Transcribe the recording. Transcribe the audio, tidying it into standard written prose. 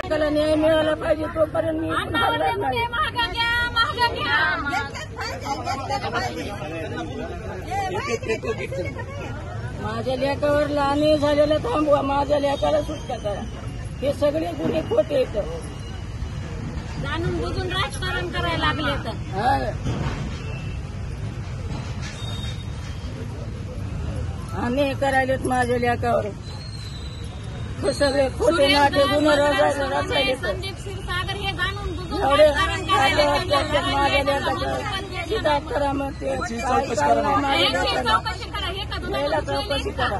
त्याला न्याय मिळाला पाहिजे तोपर्यंत मी हलणार नाही. माझ्या लेकावर लाणी झालेलं थांबवा, माझ्या लेकाला सुटका करा. हे सगळे गुन्हे खोटे येत जाणून बुजून राजकारण करायला लागले तर आम्ही करायलेत माझ्या लेकावर. सगळे खोटे नाटे गुन्हे रचायले. संदीप क्षीरसागर हे जाणून बुजून एवढे राजकारण करायला माझ्या लेकाचं करा, मग ते चौकशी करा. हे का चौकशी करा.